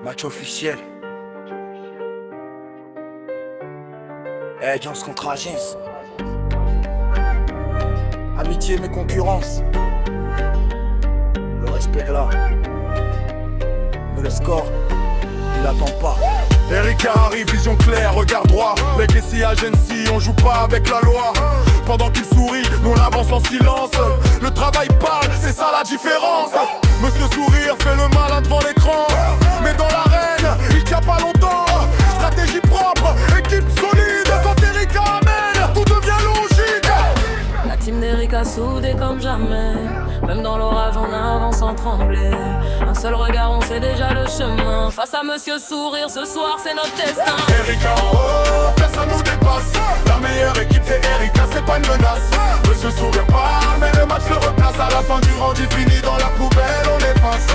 Match officiel. Agence contre agence. Amitié mais concurrence. Le respect est là. Mais le score, il attend pas. Erika arrive, vision claire, regard droit. Legacy Agency, on joue pas avec la loi. Pendant qu'il sourit, nous on avance en silence. Le travail parle, c'est ça la différence. Monsieur Sourire fait le malin devant l'écran, mais dans l'arène, il tient pas longtemps. Stratégie propre, équipe solide. Quand Erika amène, tout devient logique. La team d'Erika soudée comme jamais. Même dans l'orage on avance sans trembler. Un seul regard on sait déjà le chemin. Face à Monsieur Sourire ce soir c'est notre destin. Erika en haut, personne nous dépasse. La meilleure équipe c'est Erika, c'est pas une menace. Monsieur Sourire parle, mais le match le replace. À la fin du round il finit dans la poubelle, on efface.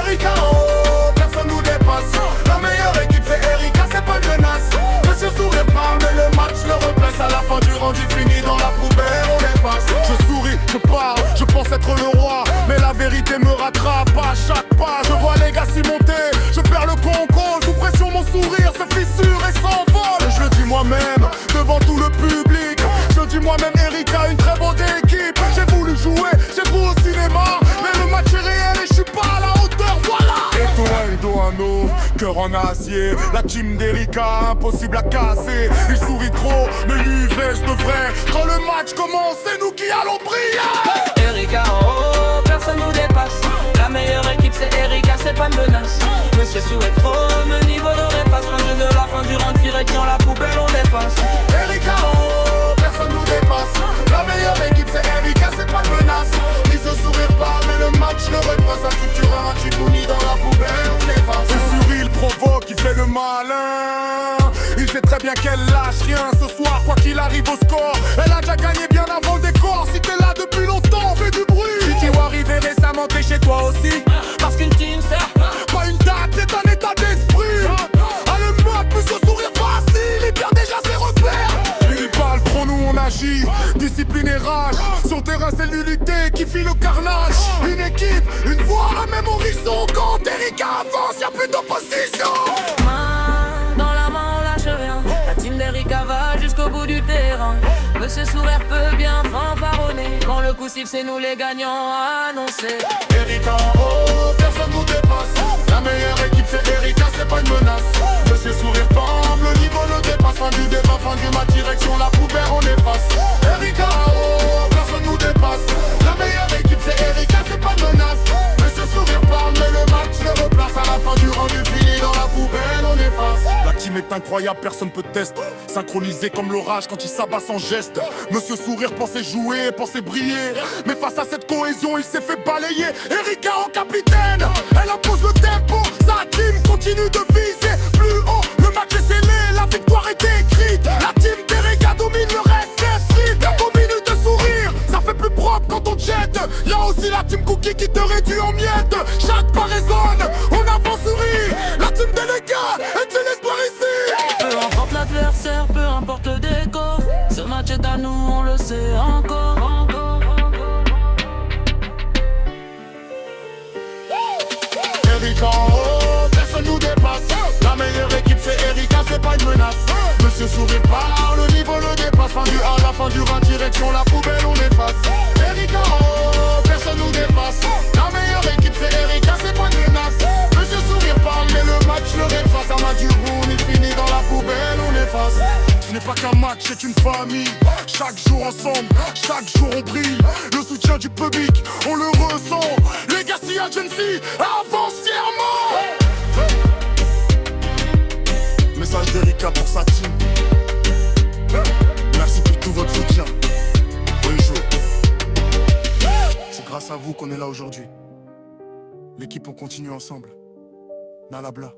Erika en haut, personne nous dépasse. La meilleure équipe c'est Erika, c'est pas une menace. Monsieur Sourire parle, mais le match le replace. À la fin du round il finit dans la poubelle, on efface. Je souris, je parle, je pense être le roi, mais la vérité me rattrape à chaque pas. Je vois les gars s'y monter, je perds le contrôle. Sous pression mon sourire se fissure et s'envole. Je le dis moi-même, devant tout le public. Je dis moi-même Erika, une très bonne équipe. J'ai voulu jouer, j'ai voulu au cinéma, mais le match est réel et je suis pas à la hauteur, voilà. Eduardo, cœur en acier. La team d'Erika, impossible à casser. Il sourit trop, mais lui il veste de vrai. Quand le match commence, c'est nous qui allons briller. Erika en haut, personne nous dépasse. La meilleure équipe c'est Erika, c'est pas une menace. Monsieur Sourire trop, le niveau de répasse. Fin de la fin du round, qui retient la poubelle, on efface. Erika en haut, personne nous dépasse. La meilleure équipe c'est Erika, c'est pas une menace. Ils se sourire pas, mais le match le repasse. À tout tu un chibouni dans la poubelle, on efface. C'est Sourire, il provoque, il fait le malin. Il sait très bien qu'elle lâche rien ce soir, quoi qu'il arrive au score. Elle a déjà gagné bien avant le décor. Si t'es là depuis longtemps, fais du bruit. Si tu es arrivé récemment, t'es chez toi aussi. Parce qu'une team sert Pas une date, c'est un état d'esprit. Ah le mode, Monsieur Sourire facile, il perd déjà ses repères. Il parle trop, nous on agit. Discipline et rage. Sur le terrain c'est l'unité qui fit le carnage. Une équipe, une voix, un même horizon. Quand Erika avance, y'a plus d'opposition. main dans la main, on lâche rien. La team d'Erika va jusqu'au bout du terrain. Monsieur Sourire peut bien fanfaronner. Quand le coup siffle, c'est nous les gagnants annoncés. Erika en haut, personne nous dépasse. La meilleure équipe c'est Erika, c'est pas une menace. Monsieur Sourire tombe, le niveau le dépasse. Fin du débat, fin du match, direction la poubelle, on efface. Erika en haut, personne nous dépasse. La meilleure équipe c'est Erika, c'est pas une menace. Monsieur Sourire parle, mais le match le replace. À la fin du round, il finit dans la poubelle, on efface. La team est incroyable, personne peut tester. Synchronisé comme l'orage quand il s'abat sans geste. Monsieur Sourire pensait jouer, pensait briller, mais face à cette cohésion, il s'est fait balayer. Erika en capitaine, elle impose le tempo. Sa team continue de viser plus haut. Le match est scellé, la victoire est écrite. La team d'Erika domine, le reste est street. Bientôt minutes de sourire, ça fait plus propre quand on jette. Y'a aussi la team Cookie qui te réduit en miettes. Chaque pas résonne, on avance sourire. La team d'Erika est de l'espoir ici. Peu importe l'adversaire, peu importe le décor. Ce match est à nous, on le sait encore. Erika en haut, personne nous dépasse. La meilleure équipe c'est Erika, c'est pas une menace. Monsieur Sourire parle, le niveau le dépasse. Fin du à la fin du 20, direction la poubelle, on efface. Erika en haut, personne nous dépasse. La meilleure équipe c'est Erika, c'est pas une menace. Monsieur Sourire parle, mais le match le repasse. À main du round, il finit dans la poubelle, on efface. Ce n'est pas qu'un match, c'est une famille. Chaque jour ensemble, chaque jour on brille. Le soutien du public, on le ressent. Legacy Agency avance fièrement. Message d'Erika pour sa team. Merci pour tout votre soutien. Bonne journée. C'est grâce à vous qu'on est là aujourd'hui. L'équipe, on continue ensemble. Nalabla.